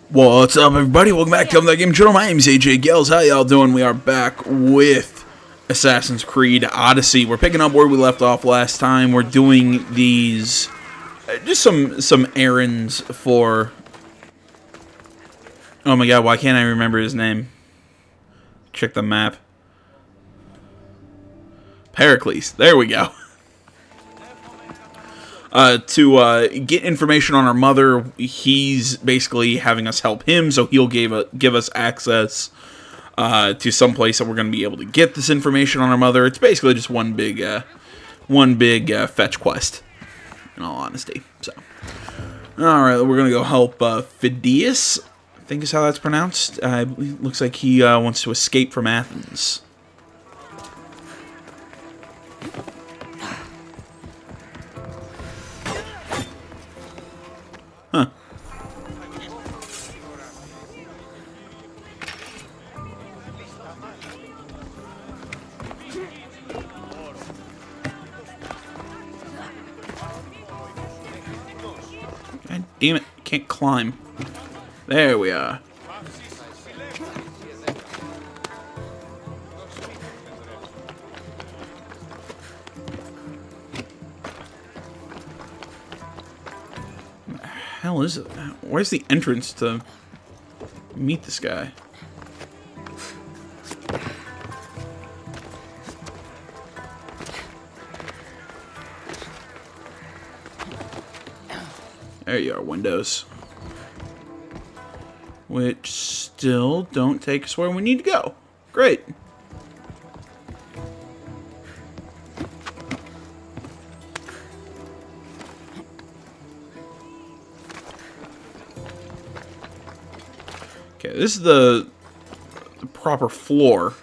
What's up, everybody? Welcome back to the Game Channel. My name's AJ Gales. How y'all doing? We are back with Assassin's Creed Odyssey. We're picking up where we left off last time. We're doing these just some errands for. Oh my god! Why can't I remember his name? Check the map. Pericles. There we go. To get information on our mother. He's basically having us help him, so he'll give us access to some place that we're going to be able to get this information on our mother. It's basically just one big fetch quest, in all honesty. So, all right, we're going to go help Phidias, I think is how that's pronounced. Looks like he wants to escape from Athens. Huh. God damn it, can't climb. There we are. Hell is it? Where's the entrance to meet this guy? There you are, windows. Which still don't take us where we need to go. Great. Okay, this is the proper floor.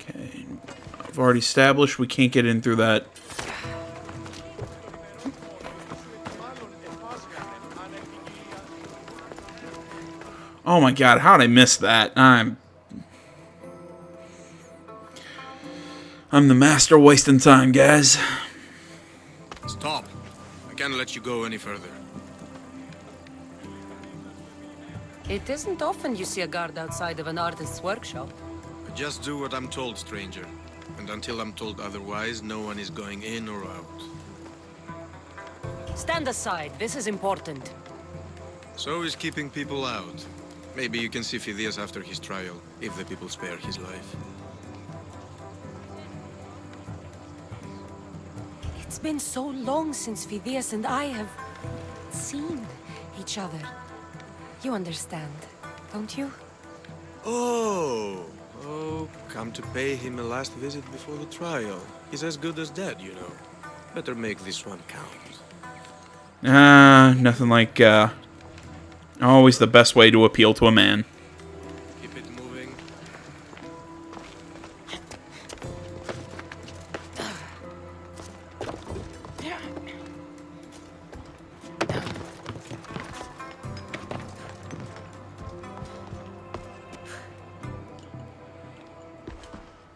Okay, I've already established we can't get in through that. Oh my god, how did I miss that? I'm the master of wasting time, guys. Stop. I can't let you go any further. It isn't often you see a guard outside of an artist's workshop. I just do what I'm told, stranger. And until I'm told otherwise, no one is going in or out. Stand aside. This is important. So is keeping people out. Maybe you can see Phidias after his trial, if the people spare his life. It's been so long since Phidias and I have seen each other. You understand, don't you? Oh, come to pay him a last visit before the trial. He's as good as dead, you know. Better make this one count. Nothing like, always the best way to appeal to a man. Keep it moving.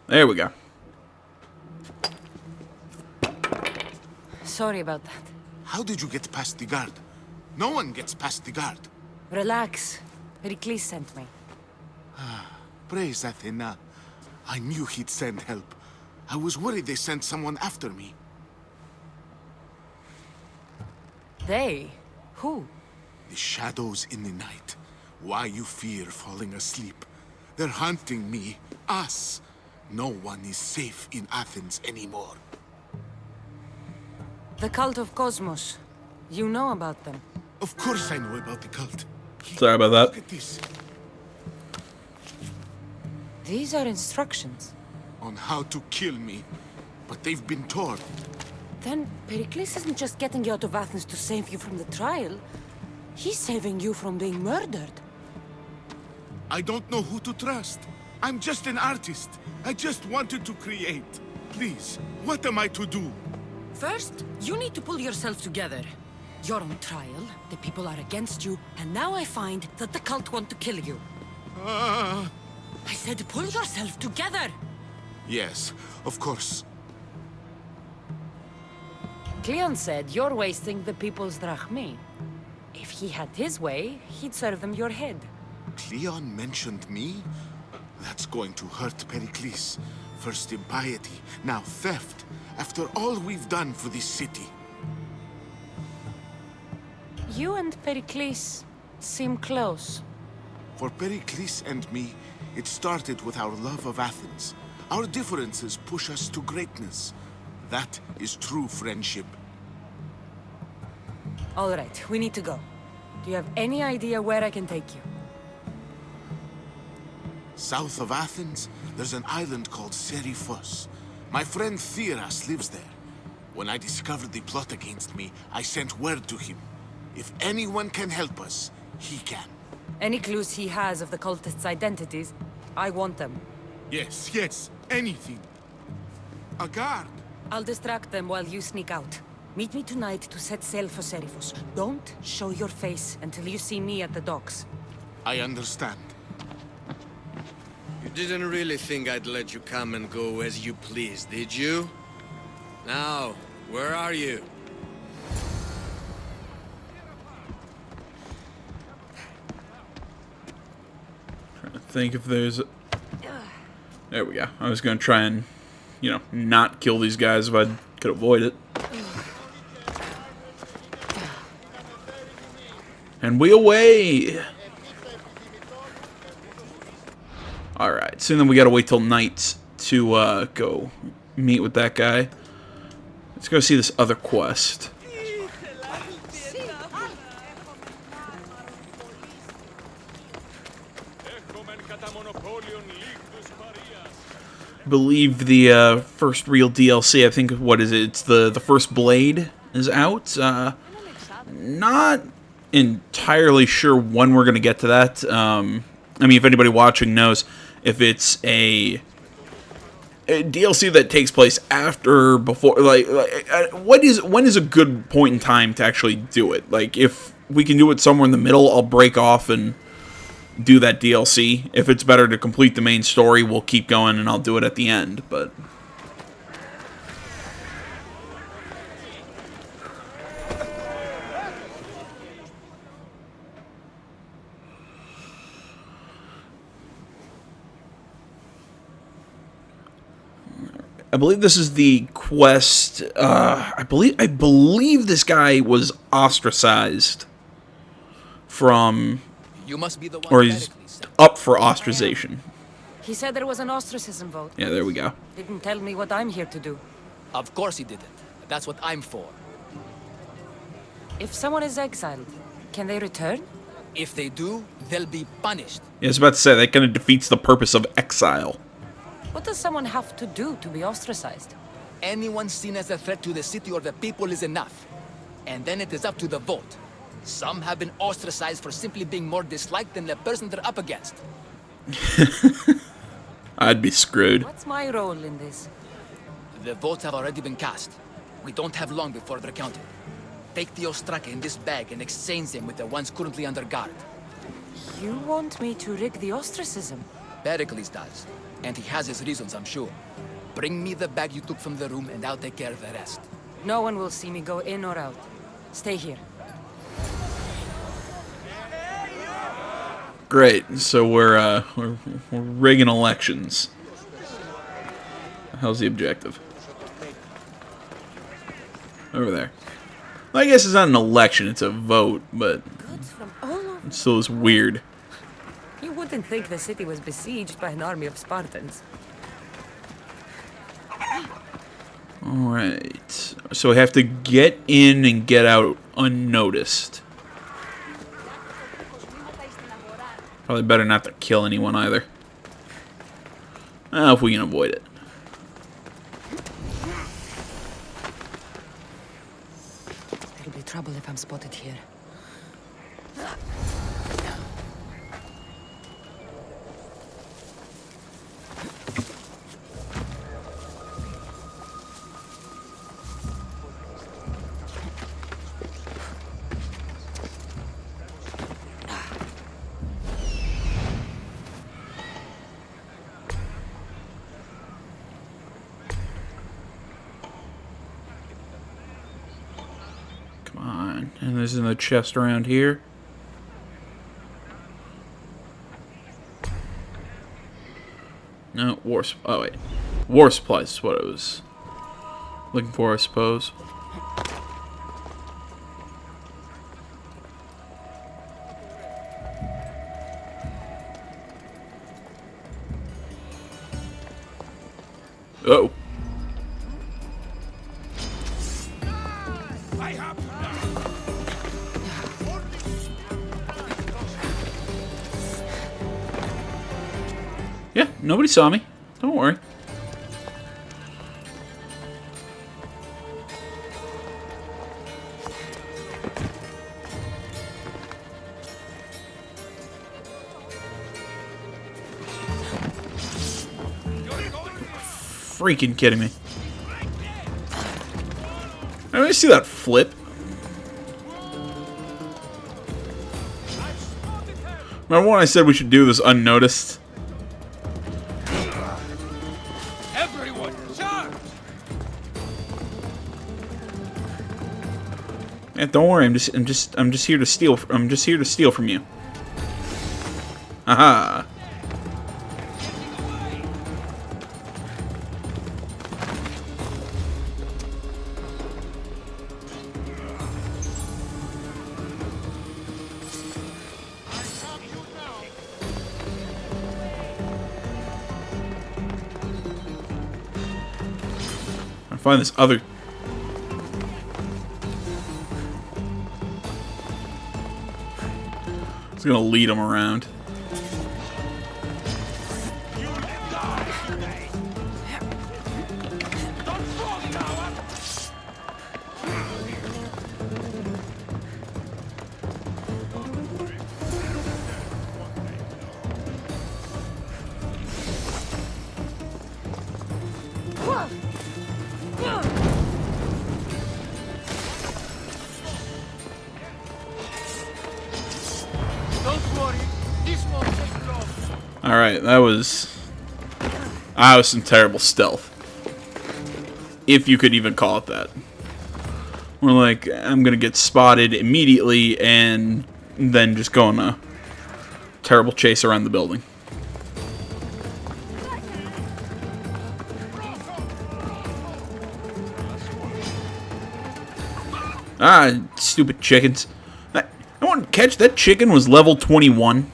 There we go. Sorry about that. How did you get past the guard? No one gets past the guard. Relax. Pericles sent me. Praise Athena. I knew he'd send help. I was worried they sent someone after me. They? Who? The shadows in the night. Why you fear falling asleep? They're hunting me. Us. No one is safe in Athens anymore. The cult of Cosmos. You know about them. Of course I know about the cult. Sorry about that. Look at this. These are instructions. On how to kill me. But they've been torn. Then Pericles isn't just getting you out of Athens to save you from the trial. He's saving you from being murdered. I don't know who to trust. I'm just an artist. I just wanted to create. Please, what am I to do? First, you need to pull yourself together. You're on trial, the people are against you, and now I find that the cult want to kill you. I said pull yourself together! Yes, of course. Cleon said you're wasting the people's drachmi. If he had his way, he'd serve them your head. Cleon mentioned me? That's going to hurt Pericles. First impiety, now theft. After all we've done for this city. You and Pericles seem close. For Pericles and me, it started with our love of Athens. Our differences push us to greatness. That is true friendship. All right, we need to go. Do you have any idea where I can take you? South of Athens, there's an island called Seriphos. My friend Theras lives there. When I discovered the plot against me, I sent word to him. If anyone can help us, he can. Any clues he has of the cultists' identities, I want them. Yes, yes, anything. A guard. I'll distract them while you sneak out. Meet me tonight to set sail for Seriphos. Don't show your face until you see me at the docks. I understand. You didn't really think I'd let you come and go as you please, did you? Now, where are you? Trying to think if there's... There we go. I was going to try and, you know, not kill these guys if I could avoid it. And we away! Alright, so then we gotta wait till night to go meet with that guy. Let's go see this other quest. I believe the first real DLC, I think, what is it? It's the first Blade is out. Not entirely sure when we're going to get to that. I mean, if anybody watching knows, if it's a DLC that takes place after, before, when is a good point in time to actually do it? Like, if we can do it somewhere in the middle, I'll break off and do that DLC. If it's better to complete the main story, we'll keep going and I'll do it at the end, but... I believe this is the quest. I believe this guy was ostracized from, You must be the one or he's up for ostracization. He said there was an ostracism vote. Yeah, there we go. Didn't tell me what I'm here to do. Of course he didn't. That's what I'm for. If someone is exiled, can they return? If they do, they'll be punished. Yeah, I was about to say, that kind of defeats the purpose of exile. What does someone have to do to be ostracized? Anyone seen as a threat to the city or the people is enough. And then it is up to the vote. Some have been ostracized for simply being more disliked than the person they're up against. I'd be screwed. What's my role in this? The votes have already been cast. We don't have long before they're counted. Take the ostraka in this bag and exchange them with the ones currently under guard. You want me to rig the ostracism? Pericles does. And he has his reasons, I'm sure. Bring me the bag you took from the room and I'll take care of the rest. No one will see me go in or out. Stay here. Great. So we're rigging elections. How's the objective? Over there. Well, I guess it's not an election; it's a vote, but Goods from all over. it still is weird. You wouldn't think the city was besieged by an army of Spartans. Alright. So we have to get in and get out unnoticed. Probably better not to kill anyone either. If we can avoid it. There'll be trouble if I'm spotted here. And there's another chest around here. No, oh wait. War supplies is what I was looking for, I suppose. Oh. Yeah, nobody saw me. Don't worry. Freaking kidding me. I mean, see that flip. Remember when I said we should do this unnoticed? Everyone, charge! Yeah, don't worry. I'm just here to steal. I'm just here to steal from you. Aha. Find this other. It's gonna lead him around. Alright, that was some terrible stealth. If you could even call it that. We're like, I'm gonna get spotted immediately and then just go on a terrible chase around the building. Ah, stupid chickens. I want to catch that chicken was level 21.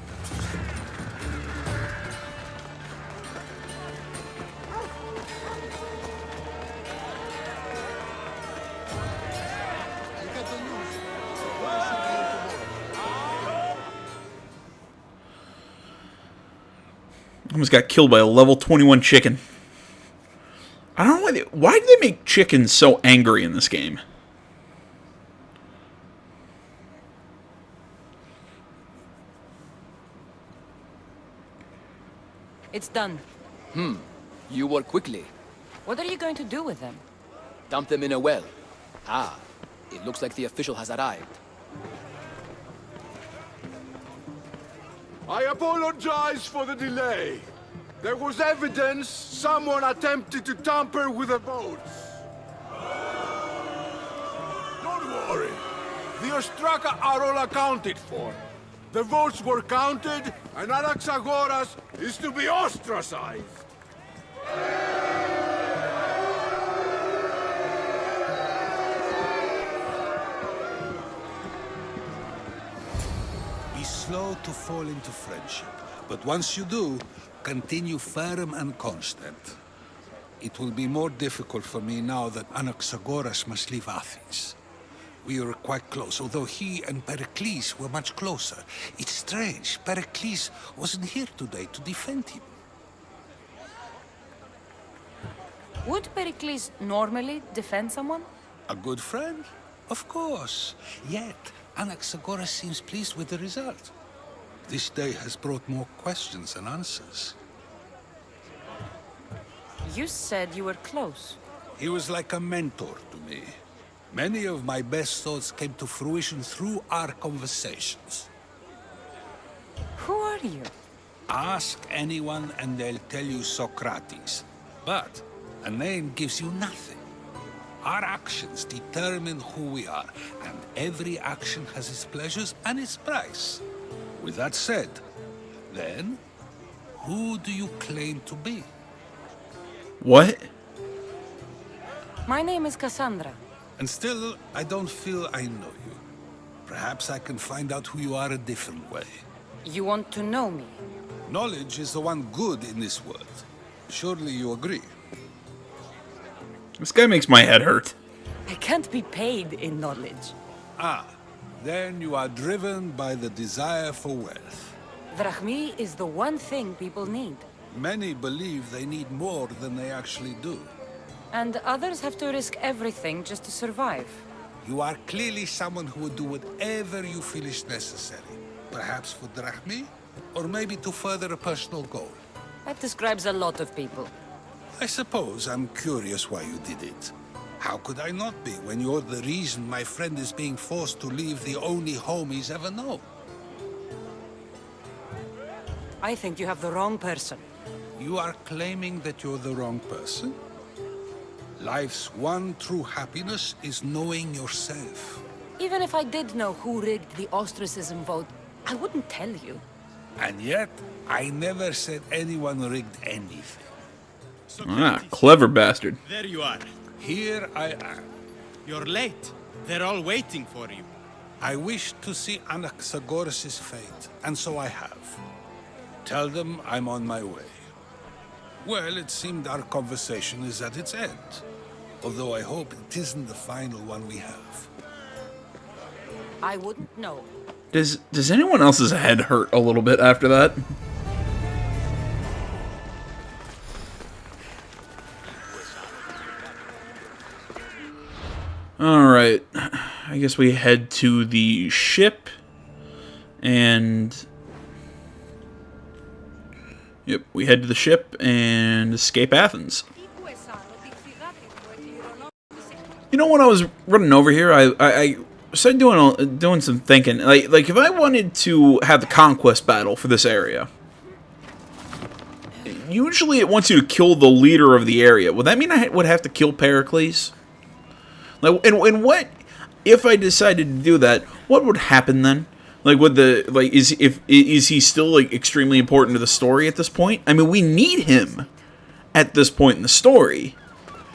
Almost got killed by a level 21 chicken. I don't know why do they make chickens so angry in this game? It's done. You work quickly. What are you going to do with them? Dump them in a well. Ah, it looks like the official has arrived. I apologize for the delay. There was evidence someone attempted to tamper with the votes. Don't worry. The Ostraka are all accounted for. The votes were counted, and Anaxagoras is to be ostracized. Be slow to fall into friendship, but once you do, continue firm and constant. It will be more difficult for me now that Anaxagoras must leave Athens. We were quite close, although he and Pericles were much closer. It's strange, Pericles wasn't here today to defend him. Would Pericles normally defend someone? A good friend? Of course. Yet, Anaxagoras seems pleased with the result. This day has brought more questions than answers. You said you were close. He was like a mentor to me. Many of my best thoughts came to fruition through our conversations. Who are you? Ask anyone and they'll tell you Socrates. But a name gives you nothing. Our actions determine who we are, and every action has its pleasures and its price. With that said, then, who do you claim to be? What? My name is Cassandra. And still, I don't feel I know you. Perhaps I can find out who you are a different way. You want to know me? Knowledge is the one good in this world. Surely you agree? This guy makes my head hurt. I can't be paid in knowledge. Ah, then you are driven by the desire for wealth. Drachmi is the one thing people need. Many believe they need more than they actually do. And others have to risk everything just to survive. You are clearly someone who would do whatever you feel is necessary. Perhaps for drachmi, or maybe to further a personal goal. That describes a lot of people. I suppose I'm curious why you did it. How could I not be when you're the reason my friend is being forced to leave the only home he's ever known? I think you have the wrong person. You are claiming that you're the wrong person? Life's one true happiness is knowing yourself. Even if I did know who rigged the ostracism vote, I wouldn't tell you. And yet, I never said anyone rigged anything. Ah, clever bastard. There you are. Here I am. You're late. They're all waiting for you. I wish to see Anaxagoras' fate, and so I have. Tell them I'm on my way. Well, it seemed our conversation is at its end. Although I hope it isn't the final one we have. I wouldn't know. Does anyone else's head hurt a little bit after that? Alright. I guess we head to the ship. And... Yep, we head to the ship and escape Athens. You know, when I was running over here, I started doing some thinking. Like if I wanted to have the conquest battle for this area, usually it wants you to kill the leader of the area. Would that mean I would have to kill Pericles? Like, and what if I decided to do that? What would happen then? Like, is he still like extremely important to the story at this point? I mean, we need him at this point in the story.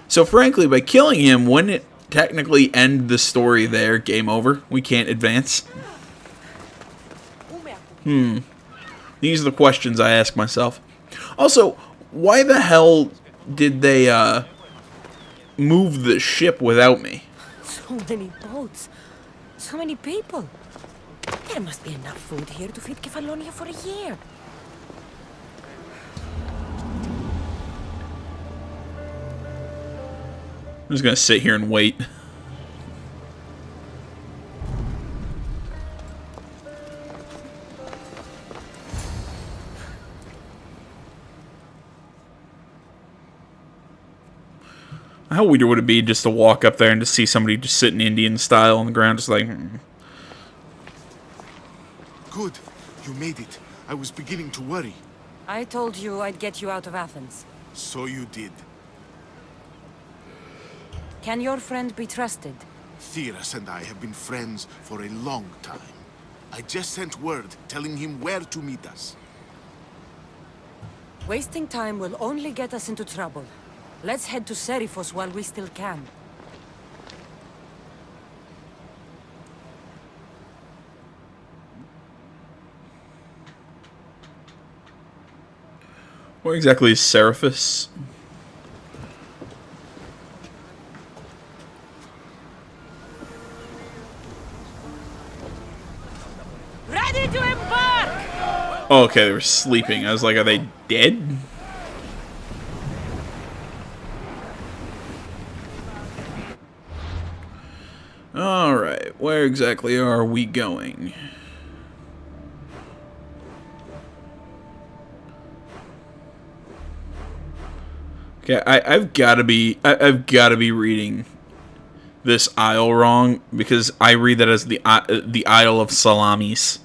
So frankly, by killing him, wouldn't it technically end the story there? Game over. We can't advance. These are the questions I ask myself. Also, why the hell did they move the ship without me? So many boats. So many people. There must be enough food here to feed Kefalonia for a year. I'm just gonna sit here and wait. How weird would it be just to walk up there and to see somebody just sitting Indian style on the ground, just like... Good. You made it. I was beginning to worry. I told you I'd get you out of Athens. So you did. Can your friend be trusted? Theras and I have been friends for a long time. I just sent word telling him where to meet us. Wasting time will only get us into trouble. Let's head to Seriphos while we still can. What exactly is Seriphos? Ready to embark! Oh, okay, they were sleeping. I was like, are they dead? Alright, where exactly are we going? Okay, I've got to be reading this Isle wrong, because I read that as the Isle of Salamis.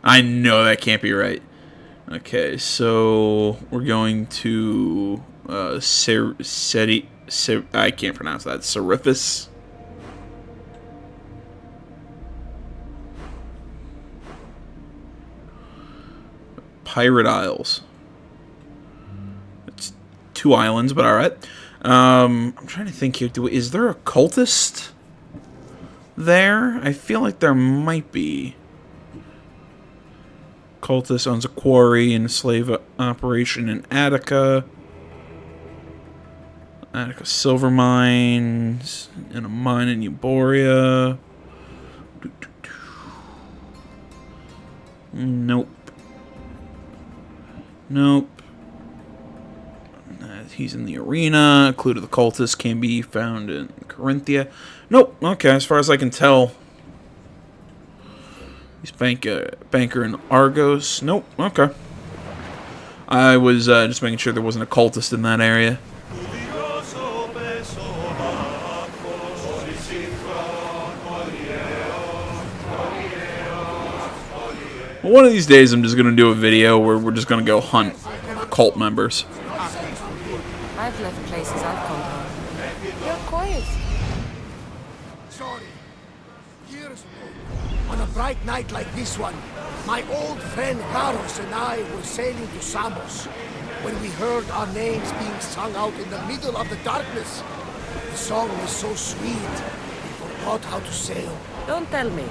I know that can't be right. Okay, so we're going to I can't pronounce that. Seriphus. Pirate Isles. It's 2 islands, but all right. I'm trying to think here. Is there a cultist there? I feel like there might be. Cultist owns a quarry and a slave operation in Attica. Attica silver mines and a mine in Euboria. Nope. Nope. He's in the arena. A clue to the cultist can be found in Corinthia. Nope. Okay, as far as I can tell. He's banker in Argos. Nope. Okay. I was just making sure there wasn't a cultist in that area. Well, one of these days I'm just going to do a video where we're just going to go hunt cult members. I've left places I've called home. You're quiet. Sorry. Years ago, on a bright night like this one, my old friend Garros and I were sailing to Samos when we heard our names being sung out in the middle of the darkness. The song was so sweet, we forgot how to sail. Don't tell me.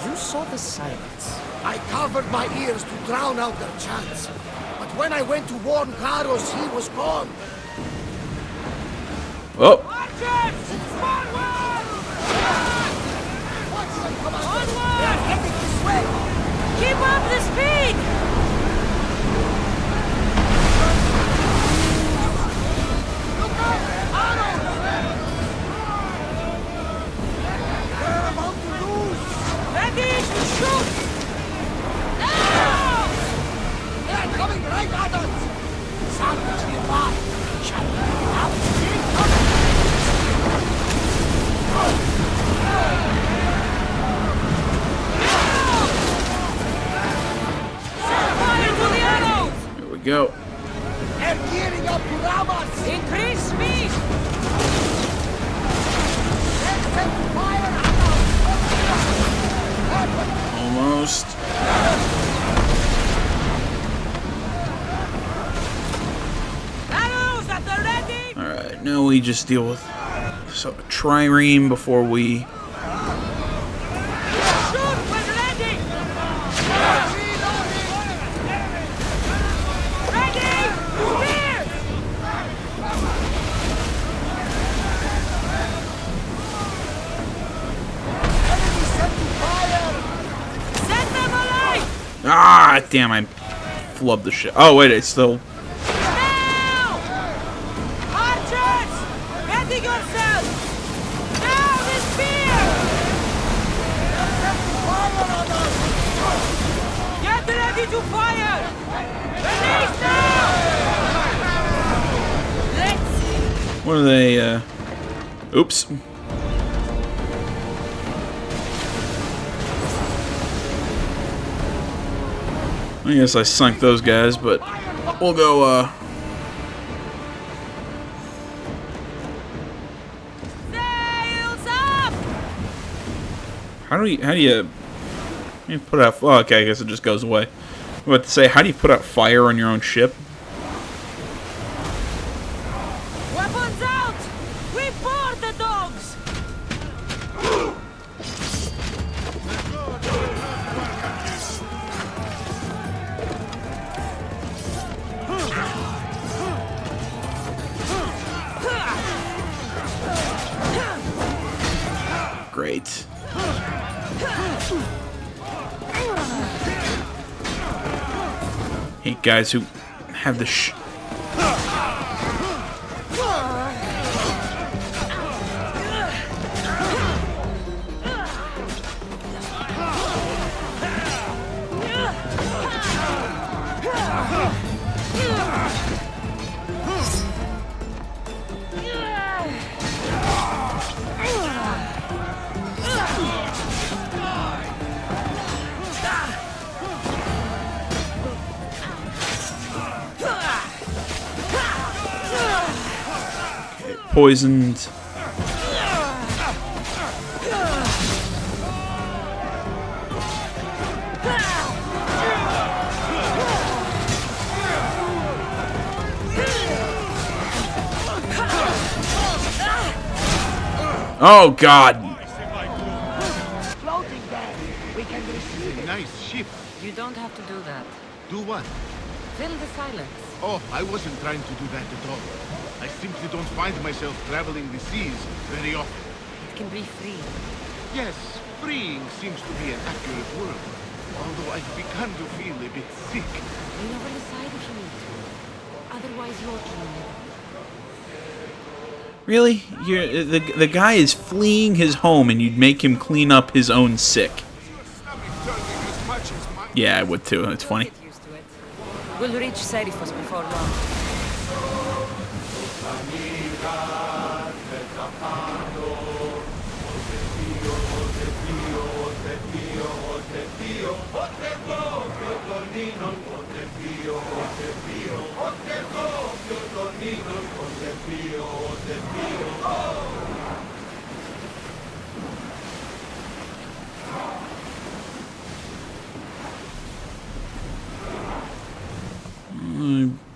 You saw the silence. I covered my ears to drown out their chants. But when I went to warn Garros, he was gone. Oh. They're heading this way. Keep up the speed. Look out! Arrows! They're about to lose! Ready to shoot. They're coming right at us! Something's nearby! Shall we out? Set fire to the arrows. Here we go. They're gearing up to ram us! Increase speed. They're setting fire at us! Almost. Arrows at the ready. Alright, now we just deal with a trireme before we... Shoot when ready. Ready. Spear. Enemy set to fire! Set them alight. Ah, damn, I flubbed the shit. Oh, wait, it's still... Now. Archers. Ready yourselves. Now the spear. Get ready to fire. Release now. Let's What are they, Oops. I guess I sunk those guys, but we'll go, sails up. How do you put out... Oh, okay, I guess it just goes away. I'm about to say, how do you put out fire on your own ship? Weapons out. We board the dogs. Great. Hate guys who have the poisoned. Oh, God. Floating there. We can receive it. Nice ship. You don't have to do that. Do what? Fill the silence. Oh, I wasn't trying to do that at all. I simply don't find myself traveling the seas very often. It can be free. Yes, freeing seems to be an accurate word. Although I've begun to feel a bit sick. Lean over the side if you need to. Otherwise, you're keen. Really? The guy is fleeing his home and you'd make him clean up his own sick. Yeah, I would too. It's funny. Get used to it. We'll reach Serifos before long.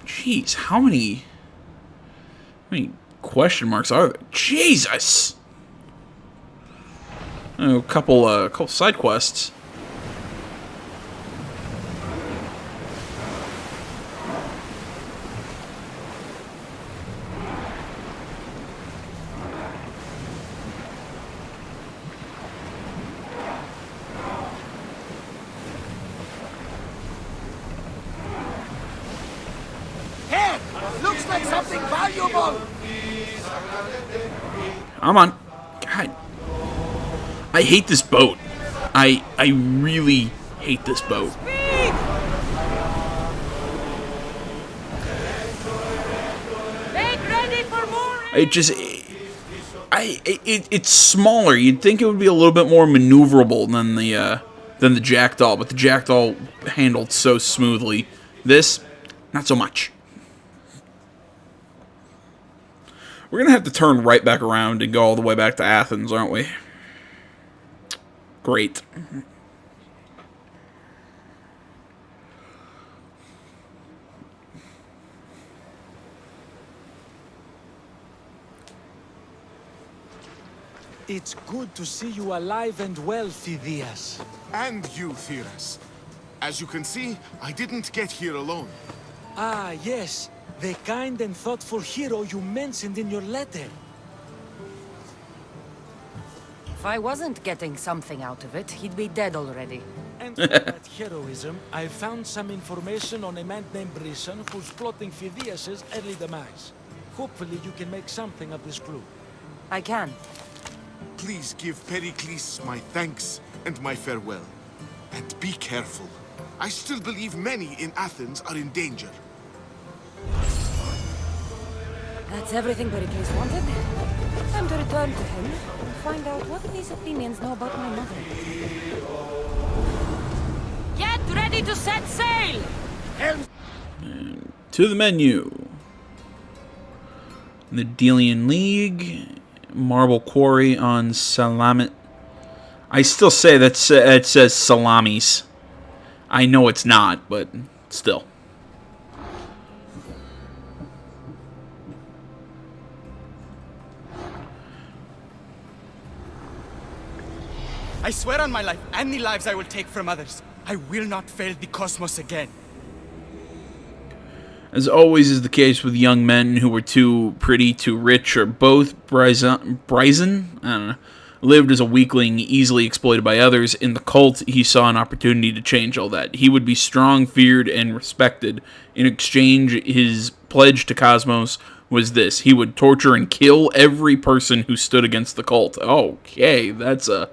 Jeez, how many question marks are there? Jesus! Oh, a couple side quests. Here! Looks like something valuable! Come on. God. I hate this boat. I really hate this boat. Make ready for more! It's smaller. You'd think it would be a little bit more maneuverable than the Jackdaw, but the Jackdaw handled so smoothly. This, not so much. We're gonna have to turn right back around and go all the way back to Athens, aren't we? Great. It's good to see you alive and well, Phidias. And you, Theras. As you can see, I didn't get here alone. Ah, yes. The kind and thoughtful hero you mentioned in your letter. If I wasn't getting something out of it, he'd be dead already. And for that heroism, I found some information on a man named Brisson who's plotting Phidias' early demise. Hopefully you can make something of this clue. I can. Please give Pericles my thanks and my farewell. And be careful. I still believe many in Athens are in danger. That's everything Pericles wanted. Time to return to him and find out what these Athenians know about my mother. Get ready to set sail! And to the menu. The Delian League. Marble Quarry on Salamis. I still say it says Salamis. I know it's not, but still. I swear on my life and the lives I will take from others, I will not fail the cosmos again. As always is the case with young men who were too pretty, too rich, or both, Bryson, I don't know, lived as a weakling, easily exploited by others. In the cult, he saw an opportunity to change all that. He would be strong, feared, and respected. In exchange, his pledge to Cosmos was this. He would torture and kill every person who stood against the cult. Okay, that's a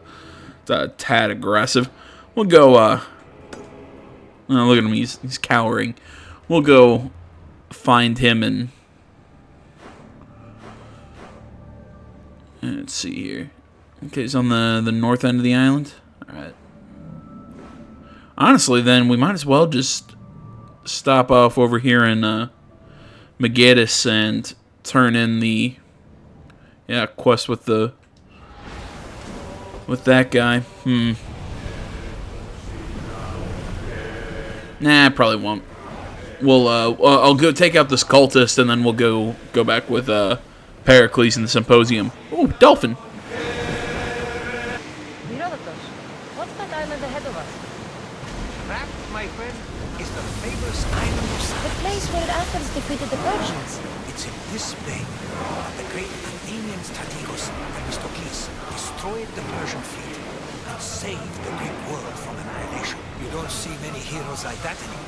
tad aggressive. We'll go, oh, look at him, he's cowering. We'll go find him and let's see here. Okay, he's on the north end of the island. Alright. Honestly, then, we might as well just stop off over here in Megatis and turn in the Yeah, quest with that guy. Nah, probably won't. We'll I'll go take out this cultist, and then we'll go back with Pericles in the Symposium. Oh, dolphin. Herodotus, what's that island ahead of us? That, my friend, is the famous island of The place where Athens defeated the Persians. It's in this bay that the great Athenian strategos Themistocles destroyed the Persian fleet and saved the Greek world from annihilation. You don't see many heroes like that anymore.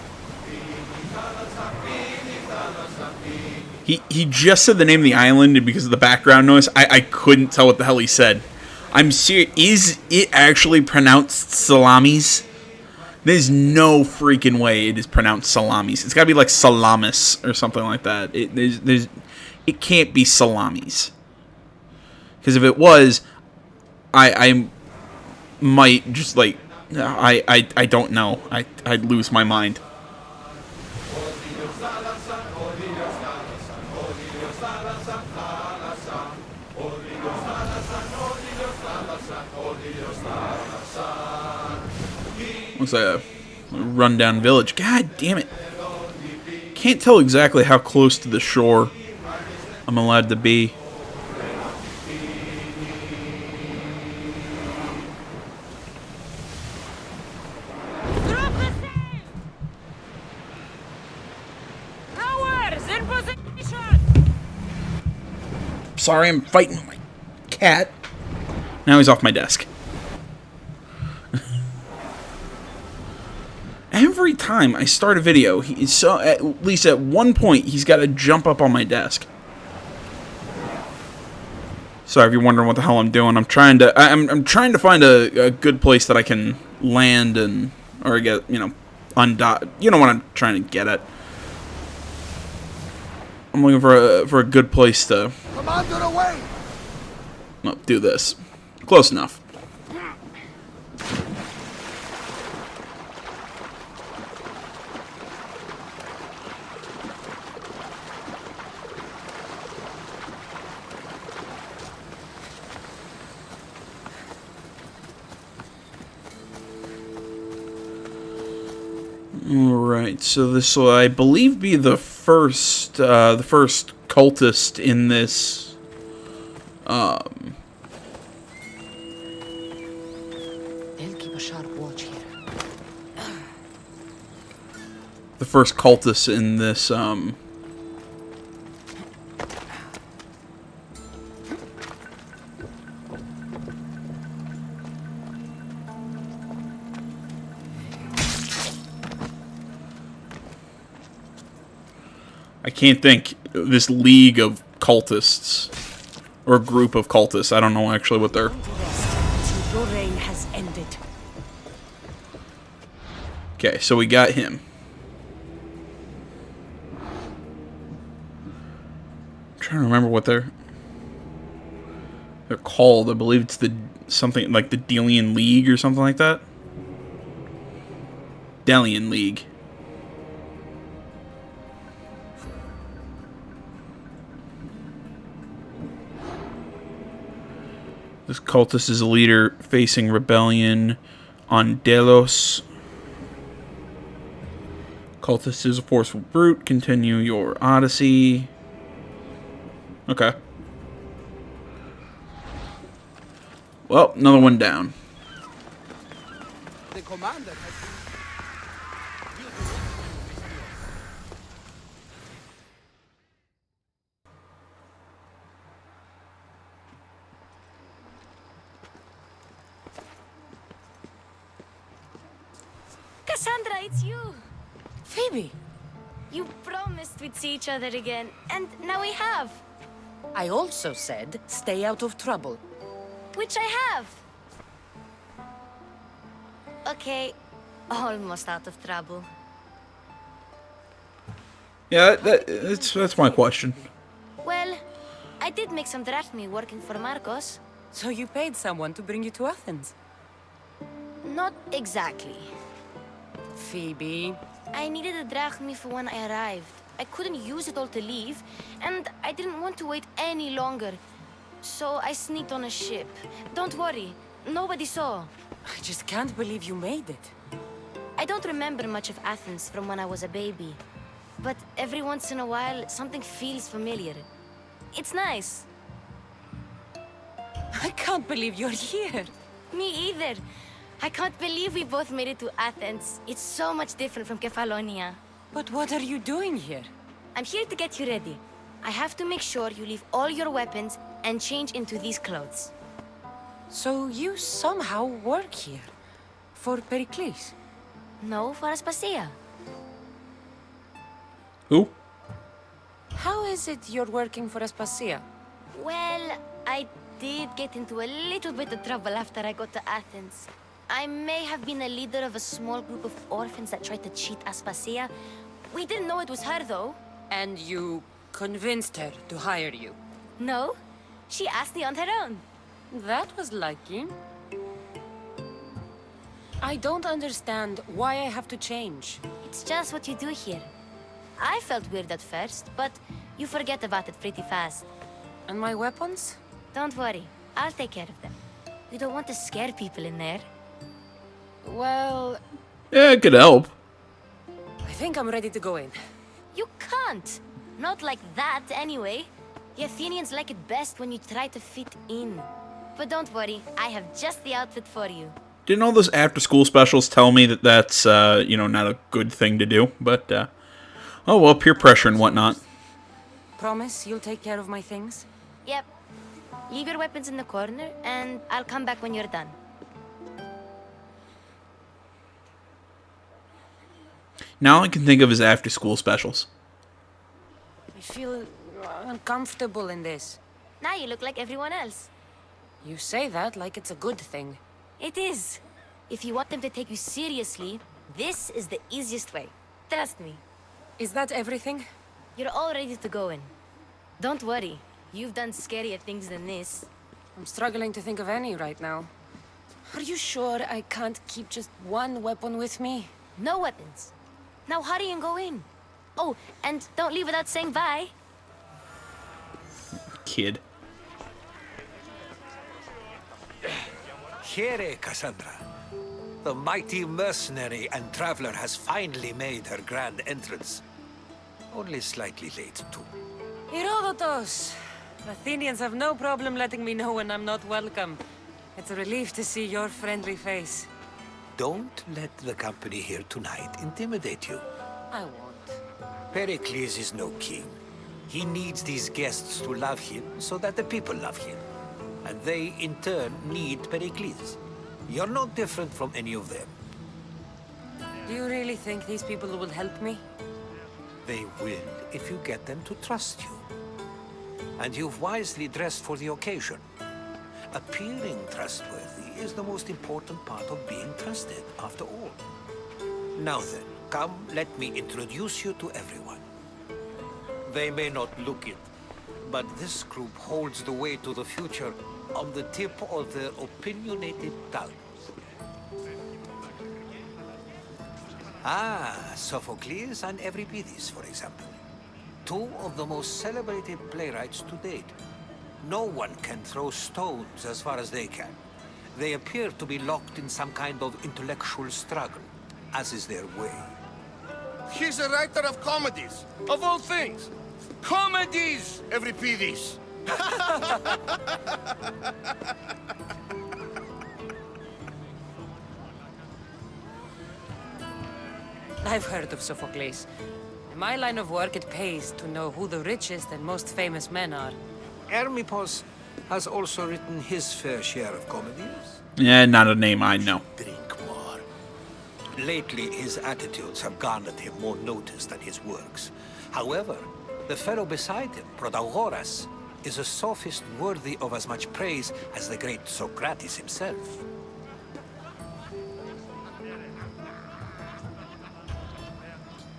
He just said the name of the island, and because of the background noise, I couldn't tell what the hell he said. I'm serious. Is it actually pronounced Salamis? There's no freaking way it is pronounced Salamis. It's got to be like Salamis or something like that. It can't be Salamis. Because if it was, I might just like I don't know. I'd lose my mind. Looks like a rundown village. God damn it. Can't tell exactly how close to the shore I'm allowed to be. Sorry, I'm fighting with my cat. Now he's off my desk. Every time I start a video, at least at one point, he's got to jump up on my desk. Sorry if you're wondering what the hell I'm doing. I'm trying to find a good place that I can land or get, undot. You know what I'm trying to get at. I'm looking for a good place to. Commander away! No, do this. Close enough. Alright, so this will, I believe, be the first cultist in this, They'll keep a sharp watch here. the first cultist in this, I can't think, this league of cultists, or group of cultists. I don't know actually what they're. Until your reign has ended. Okay, so we got him. I'm trying to remember what they're called. I believe it's something like the Delian League or something like that. Delian League. This cultist is a leader facing rebellion on Delos. Cultist is a forceful brute. Continue your Odyssey. Okay. Well, another one down. The commander has Cassandra, it's you! Phoebe! You promised we'd see each other again, and now we have. I also said stay out of trouble. Which I have. Okay, almost out of trouble. Yeah, that's my question. Well, I did make some drachmi working for Marcos. So you paid someone to bring you to Athens? Not exactly. Phoebe... I needed a drachmi for when I arrived. I couldn't use it all to leave, and I didn't want to wait any longer. So I sneaked on a ship. Don't worry, nobody saw. I just can't believe you made it. I don't remember much of Athens from when I was a baby. But every once in a while, something feels familiar. It's nice. I can't believe you're here. Me either. I can't believe we both made it to Athens. It's so much different from Kefalonia. But what are you doing here? I'm here to get you ready. I have to make sure you leave all your weapons and change into these clothes. So you somehow work here? For Pericles? No, for Aspasia. Who? How is it you're working for Aspasia? Well, I did get into a little bit of trouble after I got to Athens. I may have been a leader of a small group of orphans that tried to cheat Aspasia. We didn't know it was her, though. And you convinced her to hire you? No, she asked me on her own. That was lucky. I don't understand why I have to change. It's just what you do here. I felt weird at first, but you forget about it pretty fast. And my weapons? Don't worry, I'll take care of them. We don't want to scare people in there. Well, Yeah, it could help. I think I'm ready to go in. You can't. Not like that, anyway. The Athenians like it best when you try to fit in. But don't worry, I have just the outfit for you. Didn't all those after-school specials tell me that that's, not a good thing to do? But, oh well, peer pressure and whatnot. Promise you'll take care of my things? Yep. Leave your weapons in the corner, and I'll come back when you're done. Now I can think of his after-school specials. I feel uncomfortable in this. Now you look like everyone else. You say that like it's a good thing. It is. If you want them to take you seriously, this is the easiest way. Trust me. Is that everything? You're all ready to go in. Don't worry. You've done scarier things than this. I'm struggling to think of any right now. Are you sure I can't keep just one weapon with me? No weapons. Now hurry and go in. Oh, and don't leave without saying bye. Kid. Here, Cassandra. The mighty mercenary and traveler has finally made her grand entrance. Only slightly late, too. Herodotus! Athenians have no problem letting me know when I'm not welcome. It's a relief to see your friendly face. Don't let the company here tonight intimidate you. I won't. Pericles is no king. He needs these guests to love him so that the people love him. And they, in turn, need Pericles. You're no different from any of them. Do you really think these people will help me? They will if you get them to trust you. And you've wisely dressed for the occasion. Appearing trustworthy is the most important part of being trusted, after all. Now then, come, let me introduce you to everyone. They may not look it, but this group holds the way to the future on the tip of their opinionated tongues. Ah, Sophocles and Euripides, for example. Two of the most celebrated playwrights to date. No one can throw stones as far as they can. They appear to be locked in some kind of intellectual struggle, as is their way. He's a writer of comedies, of all things. Comedies, Euripides. I've heard of Sophocles. In my line of work, it pays to know who the richest and most famous men are. Hermippos has also written his fair share of comedies. Yeah, not a name I know. Drink more. Lately, his attitudes have garnered him more notice than his works. However, the fellow beside him, Protagoras, is a sophist worthy of as much praise as the great Socrates himself.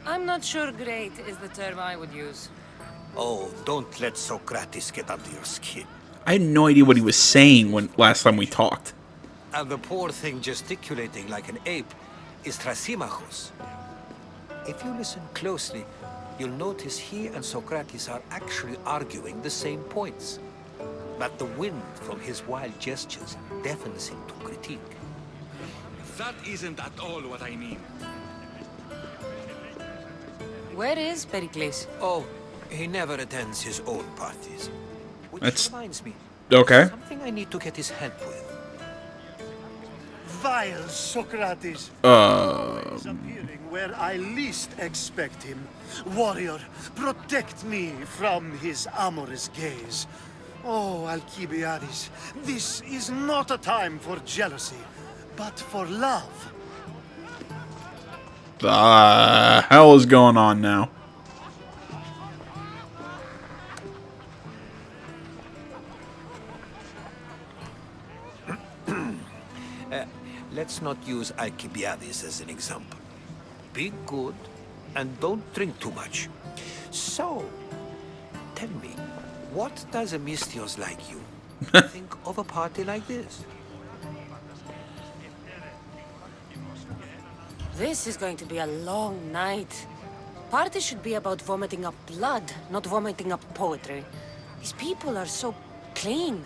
I'm not sure great is the term I would use. Oh, don't let Socrates get under your skin. I had no idea what he was saying when last time we talked. And the poor thing gesticulating like an ape is Thrasymachus. If you listen closely, you'll notice he and Socrates are actually arguing the same points. but the wind from his wild gestures deafens him to critique. That isn't at all what I mean. Where is Pericles? Oh, he never attends his own parties. Which That's reminds me, okay. something I need to get his help with. Vile Socrates! He's appearing where I least expect him. Warrior, protect me from his amorous gaze. Oh, Alcibiades, this is not a time for jealousy, but for love. The hell is going on now? Let's not use Alcibiades as an example. Be good and don't drink too much. So, tell me, what does a Mystios like you think of a party like this? This is going to be a long night. Party should be about vomiting up blood, not vomiting up poetry. These people are so clean.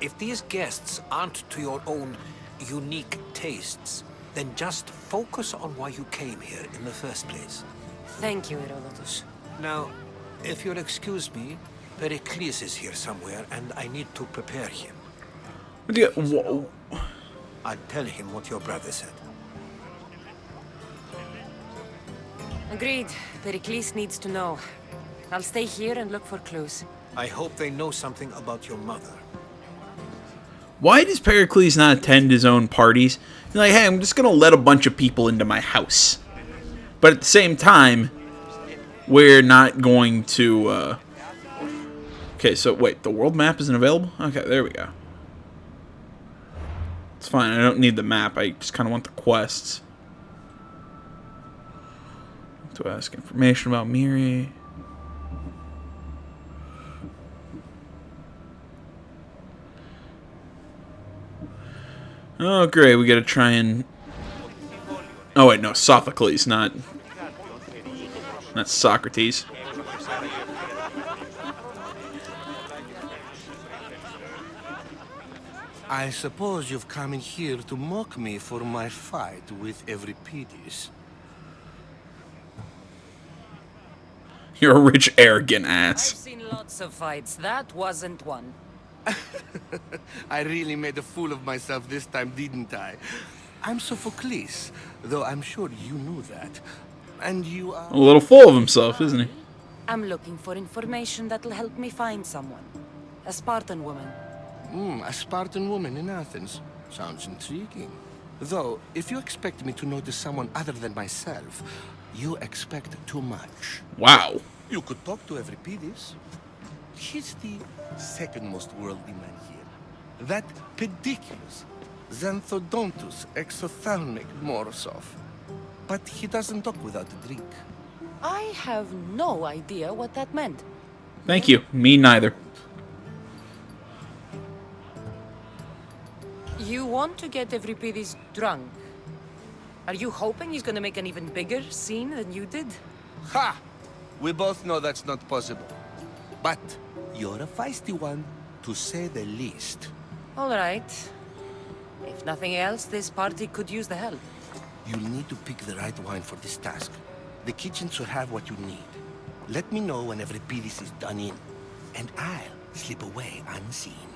If these guests aren't to your own unique tastes, then just focus on why you came here in the first place. Thank you, Herodotus. Now, if you'll excuse me, Pericles is here somewhere, and I need to prepare him. I'll tell him what your brother said. Agreed. Pericles needs to know. I'll stay here and look for clues. I hope they know something about your mother. Why does Pericles not attend his own parties? He's like, hey, I'm just going to let a bunch of people into my house. But at the same time, we're not going to... Okay, so wait, the world map isn't available? Okay, there we go. It's fine, I don't need the map. I just kind of want the quests. To ask information about Miri. Oh, great. We gotta try and... Oh, wait, no. Sophocles, not Socrates. I suppose you've come in here to mock me for my fight with Euripides. You're a rich, arrogant ass. I've seen lots of fights. That wasn't one. I really made a fool of myself this time, didn't I? I'm Sophocles, though I'm sure you knew that. And you are... A little full of himself, isn't he? I'm looking for information that'll help me find someone. A Spartan woman. A Spartan woman in Athens. Sounds intriguing. Though, if you expect me to notice someone other than myself, you expect too much. Wow. You could talk to Euripides. He's the second most worldly man here. That pediculous Xanthodontus exophthalmic Morosov. But he doesn't talk without a drink. I have no idea what that meant. Thank you. Me neither. You want to get Euripides drunk? Are you hoping he's gonna make an even bigger scene than you did? Ha! We both know that's not possible. But you're a feisty one, to say the least. All right. If nothing else, this party could use the help. You'll need to pick the right wine for this task. The kitchen should have what you need. Let me know when Euripides is done in, and I'll slip away unseen.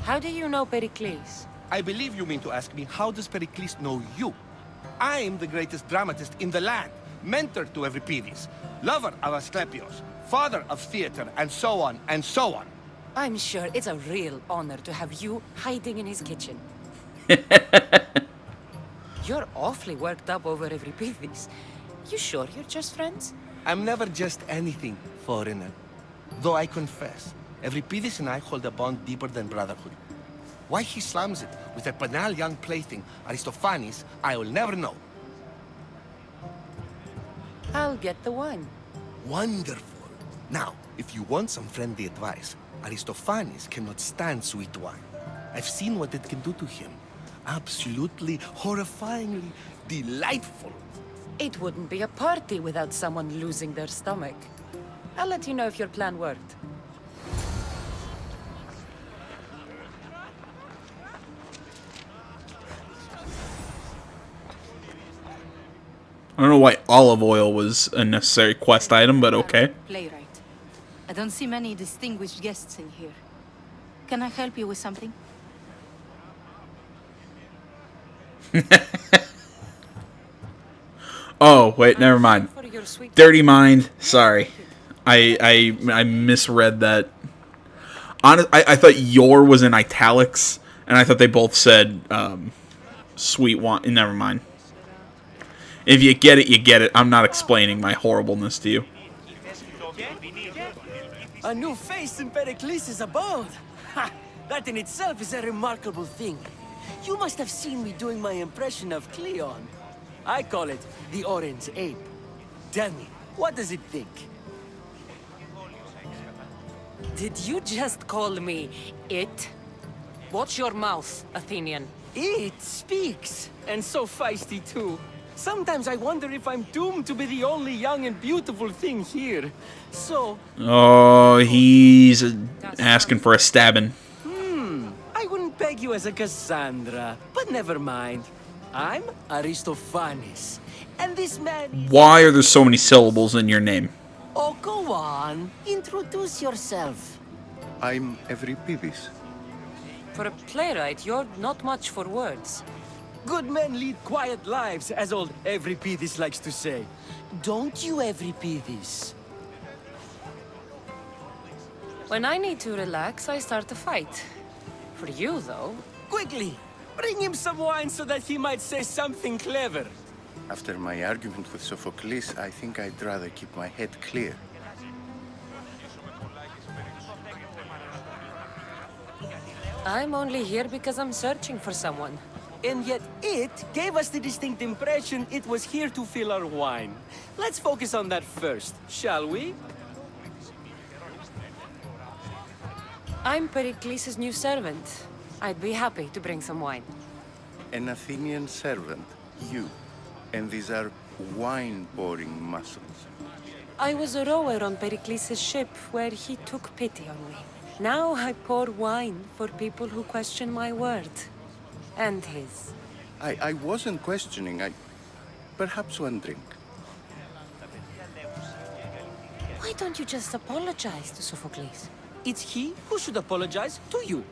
How do you know Pericles? I believe you mean to ask me, how does Pericles know you? I'm the greatest dramatist in the land, mentor to Euripides, lover of Asclepios, father of theater, and so on, and so on. I'm sure it's a real honor to have you hiding in his kitchen. You're awfully worked up over Euripides. You sure you're just friends? I'm never just anything, foreigner. Though I confess, Euripides and I hold a bond deeper than brotherhood. Why he slams it with a banal young plaything, Aristophanes, I will never know. I'll get the wine. Wonderful. Now, if you want some friendly advice, Aristophanes cannot stand sweet wine. I've seen what it can do to him. Absolutely, horrifyingly delightful. It wouldn't be a party without someone losing their stomach. I'll let you know if your plan worked. I don't know why olive oil was a necessary quest item, but okay. Playwright. I don't see many distinguished guests in here. Can I help you with something? Oh, wait, never mind. Dirty mind. Sorry. I misread that. I thought your was in italics, and I thought they both said sweet wine. Never mind. If you get it, you get it. I'm not explaining my horribleness to you. A new face in Pericles' abode. Ha! That in itself is a remarkable thing. You must have seen me doing my impression of Cleon. I call it the Orange Ape. Tell me, what does it think? Did you just call me it? Watch your mouth, Athenian. It speaks, and so feisty too. Sometimes I wonder if I'm doomed to be the only young and beautiful thing here. So... Oh, he's asking for a stabbing. I wouldn't peg you as a Cassandra, but never mind. I'm Aristophanes, and this man... Why are there so many syllables in your name? Oh, go on. Introduce yourself. I'm Euripides. For a playwright, you're not much for words. Good men lead quiet lives, as old Euripides likes to say. Don't you, Euripides? When I need to relax, I start a fight. For you, though... Quickly! Bring him some wine so that he might say something clever. After my argument with Sophocles, I think I'd rather keep my head clear. I'm only here because I'm searching for someone. And yet it gave us the distinct impression it was here to fill our wine. Let's focus on that first, shall we? I'm Pericles' new servant. I'd be happy to bring some wine. An Athenian servant, you. And these are wine-pouring muscles. I was a rower on Pericles' ship where he took pity on me. Now I pour wine for people who question my word. And his. I wasn't questioning. Perhaps one drink. Why don't you just apologize to Sophocles? It's he who should apologize to you.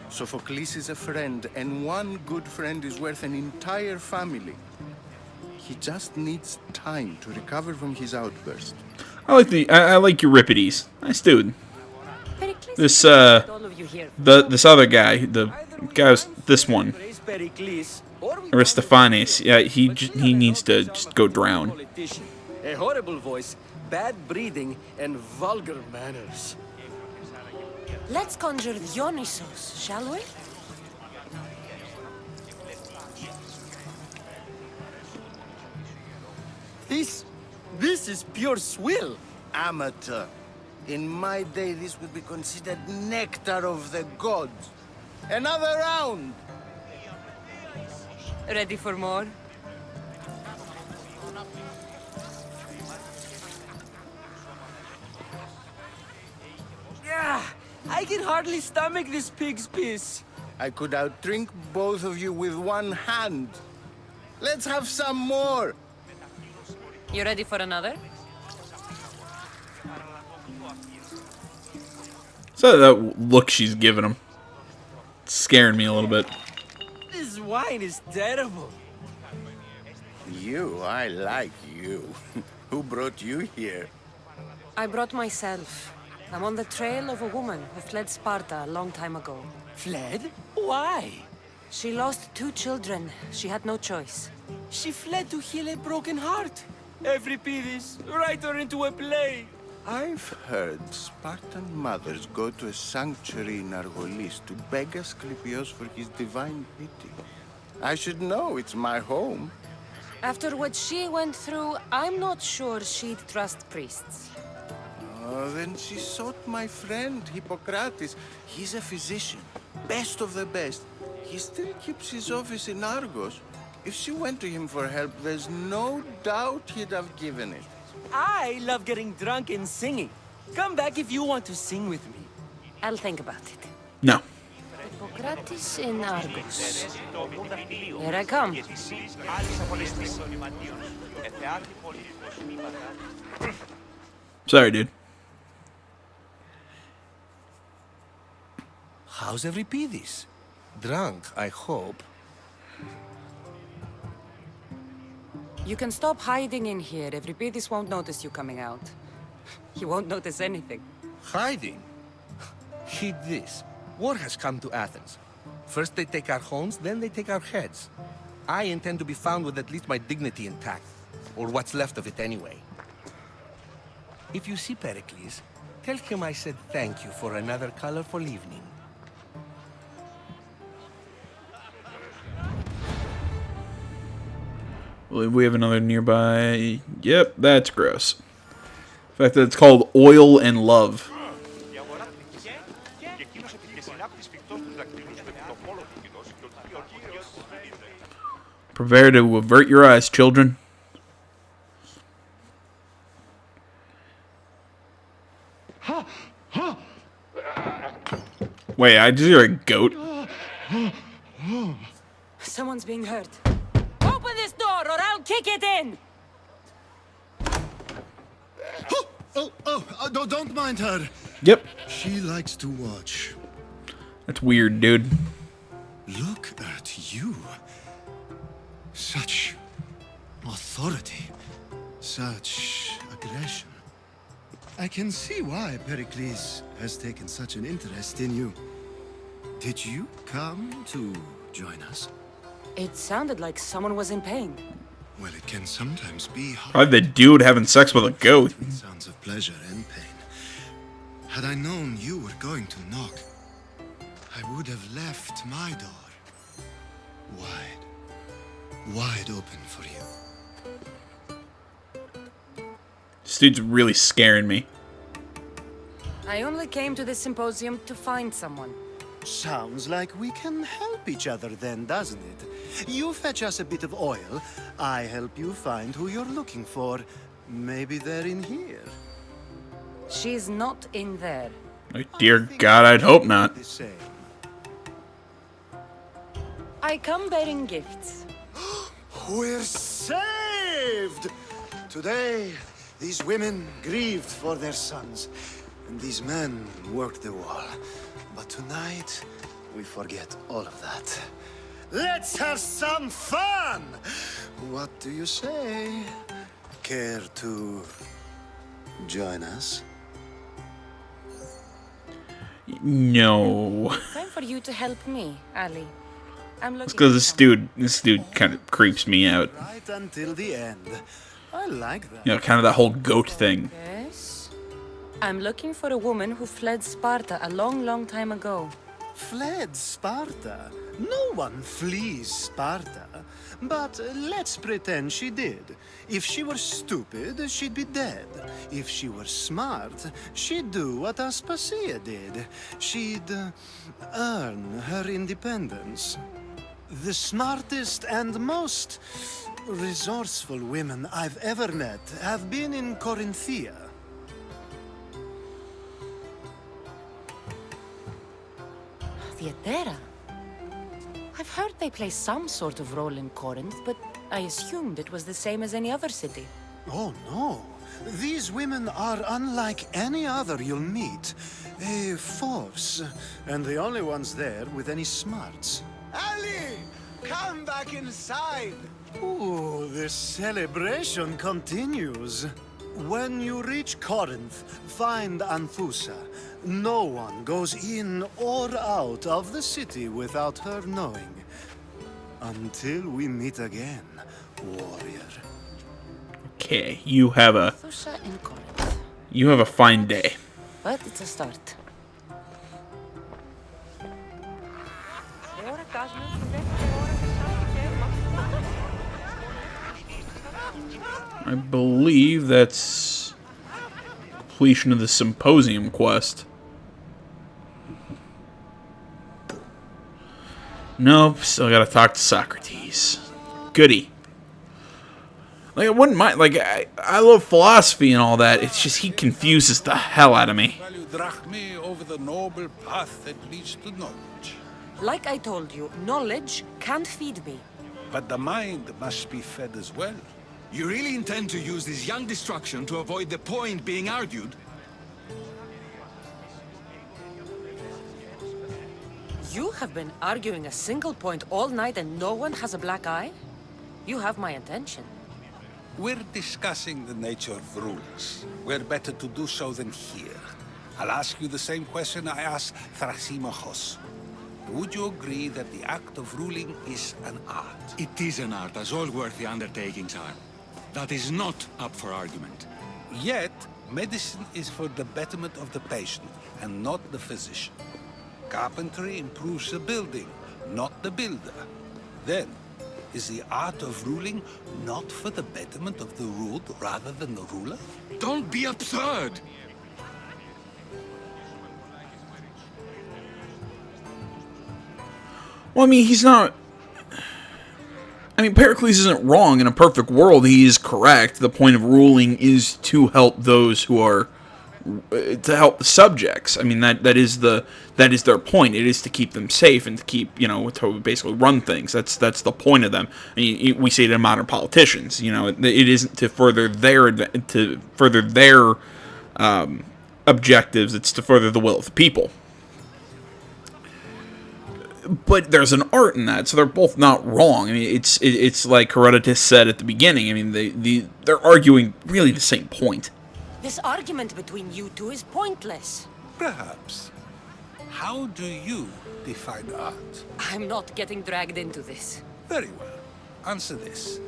Sophocles is a friend, and one good friend is worth an entire family. He just needs time to recover from his outburst. I like Euripides. Nice dude. This this other guy, the guy's this one, Aristophanes. Yeah, he needs to just go drown. A horrible voice, bad breeding, and vulgar manners. Let's conjure Dionysos, shall we? This is pure swill. Amateur. In my day, this would be considered nectar of the gods. Another round! Ready for more? Yeah, I can hardly stomach this pig's piss. I could outdrink both of you with one hand. Let's have some more! You ready for another? So that look she's giving him, it's scaring me a little bit. This wine is terrible. You, I like you. Who brought you here? I brought myself. I'm on the trail of a woman who fled Sparta a long time ago. Fled? Why? She lost 2 children. She had no choice. She fled to heal a broken heart. Euripides, write her into a play. I've heard Spartan mothers go to a sanctuary in Argolis to beg Asclepios for his divine pity. I should know, it's my home. After what she went through, I'm not sure she'd trust priests. Oh, then she sought my friend, Hippocrates. He's a physician, best of the best. He still keeps his office in Argos. If she went to him for help, there's no doubt he'd have given it. I love getting drunk and singing. Come back if you want to sing with me. I'll think about it. No. Hippocrates in Argos. Here I come. Sorry, dude. How's Euripides? Drunk, I hope. You can stop hiding in here. Euripides won't notice you coming out. He won't notice anything. Hiding? Heed this. War has come to Athens. First they take our homes, then they take our heads. I intend to be found with at least my dignity intact. Or what's left of it anyway. If you see Pericles, tell him I said thank you for another colorful evening. We have another nearby. Yep, that's gross. The fact that it's called Oil and Love. Prepare to avert your eyes, children. Wait, I just hear a goat. Someone's being hurt. Open this door or I'll kick it in! Don't mind her. Yep. She likes to watch. That's weird, dude. Look at you. Such authority. Such aggression. I can see why Pericles has taken such an interest in you. Did you come to join us? It sounded like someone was in pain. Well, it can sometimes be hard. Probably the dude having sex with a goat. Sounds of pleasure and pain. Had I known you were going to knock, I would have left my door wide open for you. This dude's really scaring me. I only came to this symposium to find someone. Sounds like we can help each other then, doesn't it? You fetch us a bit of oil, I help you find who you're looking for. Maybe they're in here. She's not in there. Oh, dear God, I'd hope not. I come bearing gifts. We're saved! Today, these women grieved for their sons, and these men worked the wall. But tonight, we forget all of that. Let's have some fun! What do you say? Care to join us? No. Time for you to help me, Ali. I'm looking. It's because this dude kind of creeps me out. Right until the end. I like that. You know, kind of that whole goat thing. Yes. I'm looking for a woman who fled Sparta a long, long time ago. Fled Sparta? No one flees Sparta. But let's pretend she did. If she were stupid, she'd be dead. If she were smart, she'd do what Aspasia did. She'd earn her independence. The smartest and most resourceful women I've ever met have been in Corinthia. Theatera? I've heard they play some sort of role in Corinth, but I assumed it was the same as any other city. Oh, no. These women are unlike any other you'll meet. A force, and the only ones there with any smarts. Ali! Come back inside! Ooh, the celebration continues. When you reach Corinth, find Anthusa. No one goes in or out of the city without her knowing. Until we meet again, warrior. Okay, you have a Anthusa in Corinth. you have a fine day. But it's a start. I believe that's completion of the symposium quest. Nope, still gotta talk to Socrates. Goody. Like, I wouldn't mind, like, I love philosophy and all that, it's just he confuses the hell out of me. Value drachmae over the noble path that leads to knowledge. Like I told you, knowledge can't feed me. But the mind must be fed as well. You really intend to use this young destruction to avoid the point being argued? You have been arguing a single point all night and no one has a black eye? You have my attention. We're discussing the nature of rules. Where better to do so than here? I'll ask you the same question I asked Thrasymachos. Would you agree that the act of ruling is an art? It is an art, as all worthy undertakings are. That is not up for argument. Yet, medicine is for the betterment of the patient, and not the physician. Carpentry improves the building, not the builder. Then, is the art of ruling not for the betterment of the ruled rather than the ruler? Don't be absurd! Well, I mean, he's not... I mean, Pericles isn't wrong. In a perfect world, he is correct. The point of ruling is to help those who are... to help the subjects. I mean, that is their point. It is to keep them safe and to keep, to basically run things. That's the point of them. I mean, we see it in modern politicians. It isn't to further their objectives. It's to further the will of the people. But there's an art in that, so they're both not wrong. I mean, it's like Herodotus said at the beginning. I mean, they're arguing really the same point. This argument between you two is pointless. Perhaps. How do you define art? I'm not getting dragged into this. Very well. Answer this.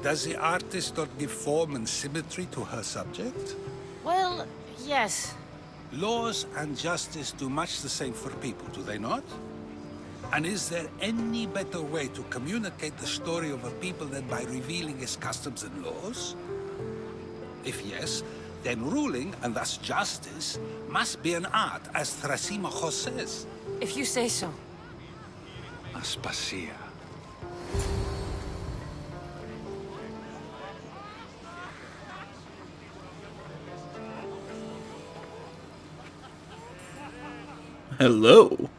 Does the artist not give form and symmetry to her subject? Well, yes. Laws and justice do much the same for people, do they not? And is there any better way to communicate the story of a people than by revealing its customs and laws? If yes, then ruling, and thus justice, must be an art, as Thrasymachos says. If you say so. Aspasia. Hello.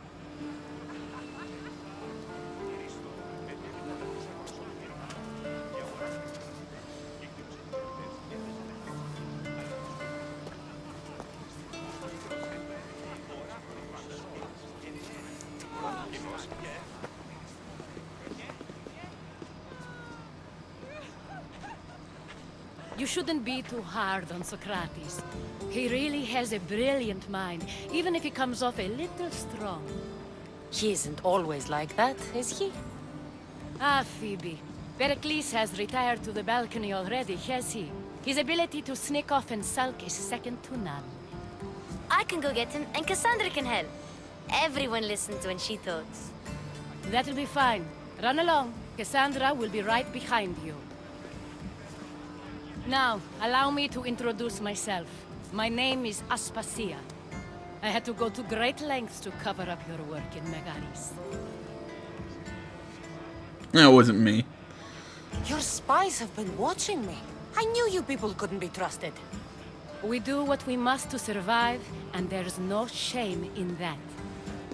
You shouldn't be too hard on Socrates. He really has a brilliant mind, even if he comes off a little strong. He isn't always like that, is he? Ah, Phoebe. Pericles has retired to the balcony already, has he? His ability to sneak off and sulk is second to none. I can go get him, and Cassandra can help. Everyone listens when she talks. That'll be fine. Run along. Cassandra will be right behind you. Now, allow me to introduce myself. My name is Aspasia. I had to go to great lengths to cover up your work in Megaris. That wasn't me. Your spies have been watching me. I knew you people couldn't be trusted. We do what we must to survive, and there's no shame in that.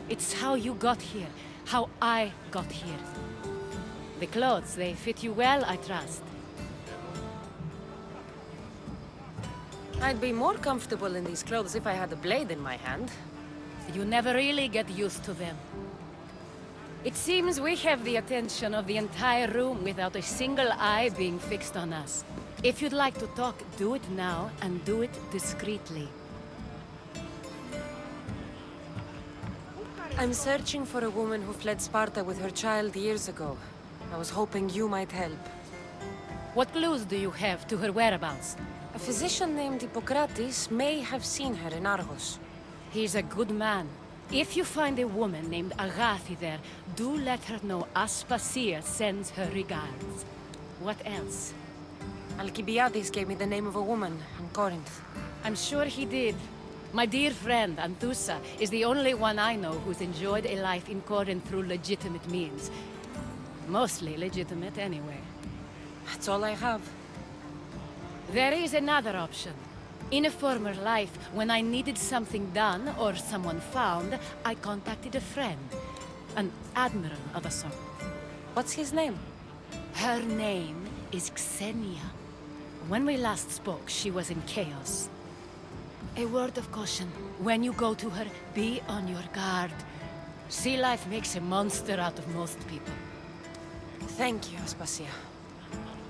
It's how you got here, how I got here. The clothes, they fit you well, I trust. I'd be more comfortable in these clothes if I had a blade in my hand. You never really get used to them. It seems we have the attention of the entire room without a single eye being fixed on us. If you'd like to talk, do it now, and do it discreetly. I'm searching for a woman who fled Sparta with her child years ago. I was hoping you might help. What clues do you have to her whereabouts? A physician named Hippocrates may have seen her in Argos. He's a good man. If you find a woman named Agathi there, do let her know Aspasia sends her regards. What else? Alcibiades gave me the name of a woman in Corinth. I'm sure he did. My dear friend, Anthusa, is the only one I know who's enjoyed a life in Corinth through legitimate means. Mostly legitimate, anyway. That's all I have. There is another option. In a former life, when I needed something done or someone found, I contacted a friend. An admiral of a sort. What's his name? Her name is Xenia. When we last spoke, she was in chaos. A word of caution. When you go to her, be on your guard. Sea life makes a monster out of most people. Thank you, Aspasia.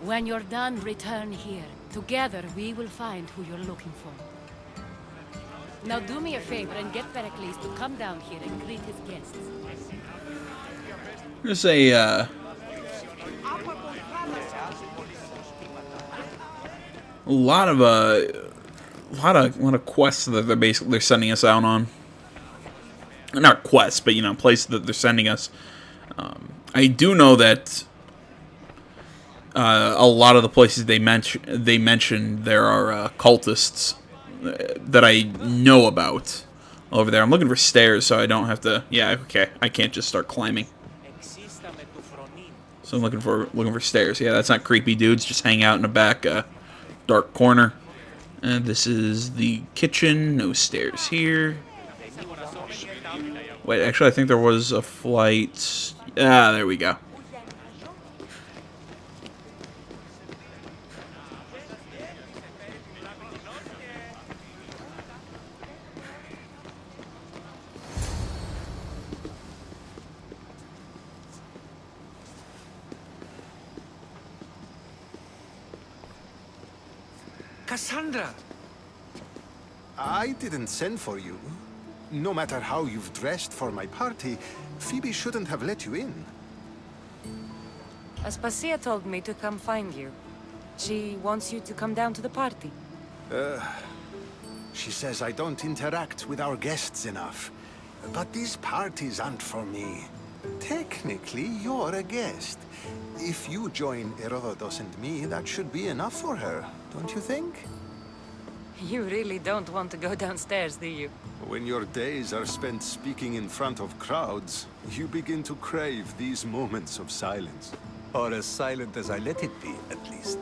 When you're done, return here. Together, we will find who you're looking for. Now do me a favor and get Pericles to come down here and greet his guests. There's a lot of quests that they're sending us out on. Not quests, but places that they're sending us. I do know that a lot of the places they mentioned there are cultists that I know about over there. I'm looking for stairs, so I don't have to. Yeah, okay. I can't just start climbing. So I'm looking for stairs. Yeah, that's not creepy dudes just hang out in the back dark corner. And this is the kitchen. No stairs here. Wait, actually, I think there was a flight. Ah, there we go. Cassandra! I didn't send for you. No matter how you've dressed for my party, Phoebe shouldn't have let you in. Aspasia told me to come find you. She wants you to come down to the party. She says I don't interact with our guests enough. But these parties aren't for me. Technically, you're a guest. If you join Herodotus and me, that should be enough for her, don't you think? You really don't want to go downstairs, do you? When your days are spent speaking in front of crowds, you begin to crave these moments of silence. Or as silent as I let it be, at least.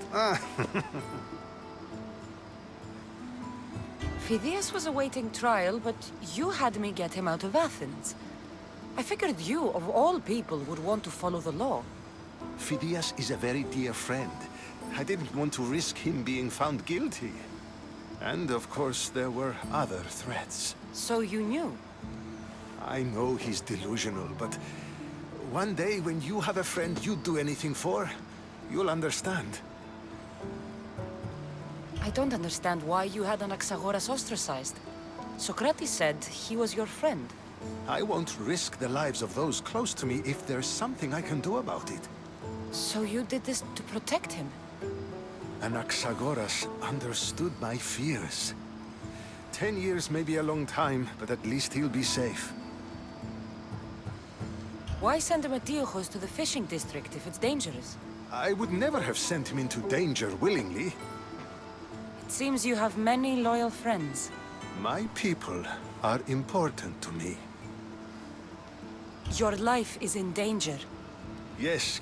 Phidias was awaiting trial, but you had me get him out of Athens. I figured you, of all people, would want to follow the law. Phidias is a very dear friend. I didn't want to risk him being found guilty. And of course, there were other threats. So you knew? I know he's delusional, but one day when you have a friend you'd do anything for, you'll understand. I don't understand why you had Anaxagoras ostracized. Socrates said he was your friend. I won't risk the lives of those close to me if there's something I can do about it. So you did this to protect him? Anaxagoras understood my fears. 10 years may be a long time, but at least he'll be safe. Why send Emetiochos to the fishing district if it's dangerous? I would never have sent him into danger willingly. It seems you have many loyal friends. My people are important to me. Your life is in danger. Yes,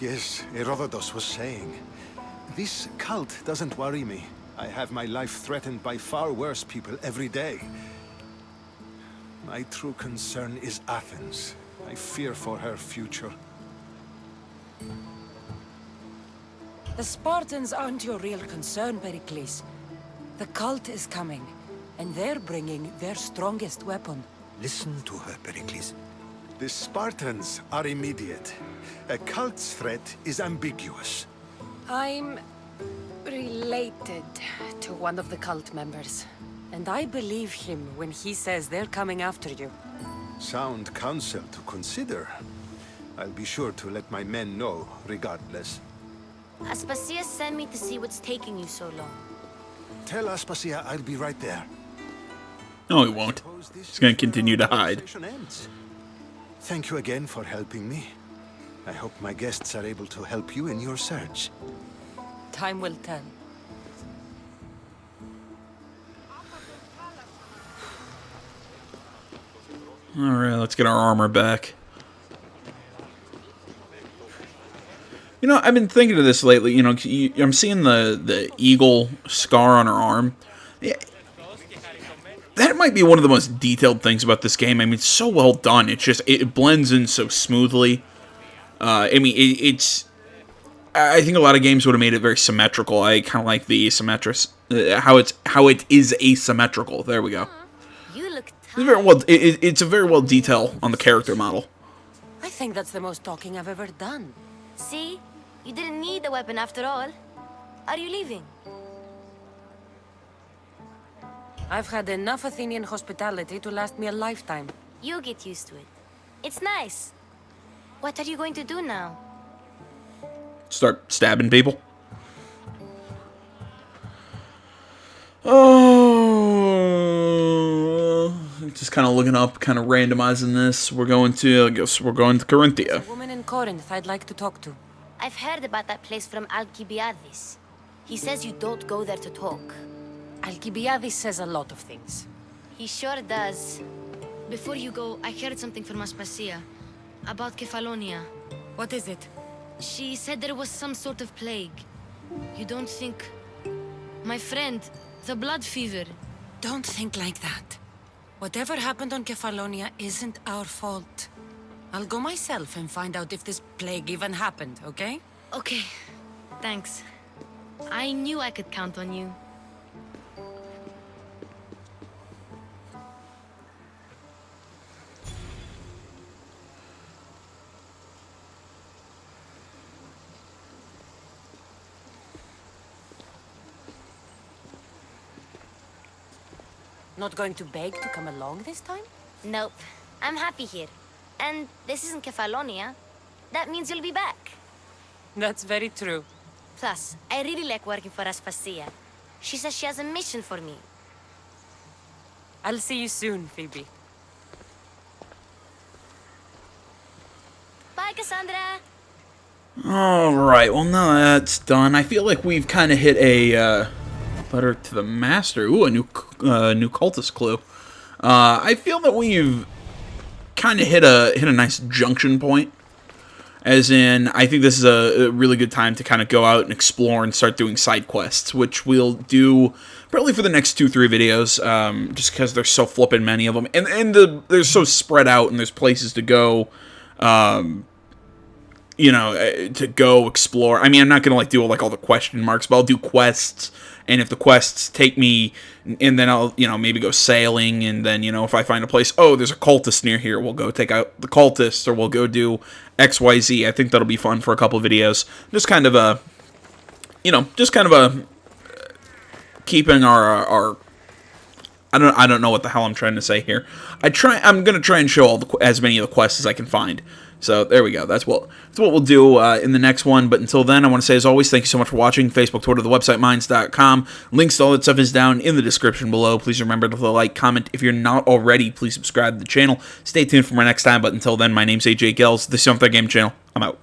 Herodotus was saying. This cult doesn't worry me. I have my life threatened by far worse people every day. My true concern is Athens. I fear for her future. The Spartans aren't your real concern, Pericles. The cult is coming, and they're bringing their strongest weapon. Listen to her, Pericles. The Spartans are immediate. A cult's threat is ambiguous. I'm related to one of the cult members, and I believe him when he says they're coming after you. Sound counsel to consider. I'll be sure to let my men know, regardless. Aspasia sent me to see what's taking you so long. Tell Aspasia I'll be right there. No, he won't. He's going to continue to hide. Thank you again for helping me. I hope my guests are able to help you in your search. Time will tell. Alright, let's get our armor back. You know, I've been thinking of this lately. You know, I'm seeing the eagle scar on her arm. that might be one of the most detailed things about this game. I mean, it's so well done. It's just, it blends in so smoothly. I mean, it's... I think a lot of games would have made it very symmetrical. I kind of like the asymmetric... how it is asymmetrical. There we go. You look It's very well. It's a very well detail on the character model. I think that's the most talking I've ever done. See? You didn't need the weapon after all. Are you leaving? I've had enough Athenian hospitality to last me a lifetime. You get used to it. It's nice. What are you going to do now? Start stabbing people. Oh, just kind of looking up, kind of randomizing this. We're going to, I guess we're going to Corinthia. A woman in Corinth I'd like to talk to. I've heard about that place from Alcibiades. He says you don't go there to talk. Alcibiades says a lot of things. He sure does. Before you go, I heard something from Aspasia. About Kefalonia. What is it? She said there was some sort of plague. You don't think... My friend, the blood fever. Don't think like that. Whatever happened on Kefalonia isn't our fault. I'll go myself and find out if this plague even happened, okay? Okay. Thanks. I knew I could count on you. Not going to beg to come along this time? Nope. I'm happy here. And this isn't Kefalonia. That means you'll be back. That's very true. Plus, I really like working for Aspasia. She says she has a mission for me. I'll see you soon, Phoebe. Bye, Cassandra! Alright, well now that's done. I feel like we've kind of hit a letter to the master. Ooh, a new cultist clue. I feel that we've kind of hit a nice junction point. As in, I think this is a really good time to kind of go out and explore and start doing side quests, which we'll do probably for the next 2-3 videos, just because there's so flippin' many of them, and they're so spread out, and there's places to go, you know, to go explore. I mean, I'm not gonna like do like all the question marks, but I'll do quests. And if the quests take me, and then I'll, you know, maybe go sailing, and then, you know, if I find a place, oh, there's a cultist near here, we'll go take out the cultist, or we'll go do XYZ. I think that'll be fun for a couple of videos. Just kind of a, you know, just kind of a keeping our I don't know what the hell I'm trying to say here. I'm gonna try and show as many of the quests as I can find. So there we go. That's what we'll do in the next one. But until then, I want to say, as always, thank you so much for watching. Facebook, Twitter, the website, minds.com. Links to all that stuff is down in the description below. Please remember to like, comment. If you're not already, please subscribe to the channel. Stay tuned for my next time. But until then, my name's AJ Gills. This is the Game Channel. I'm out.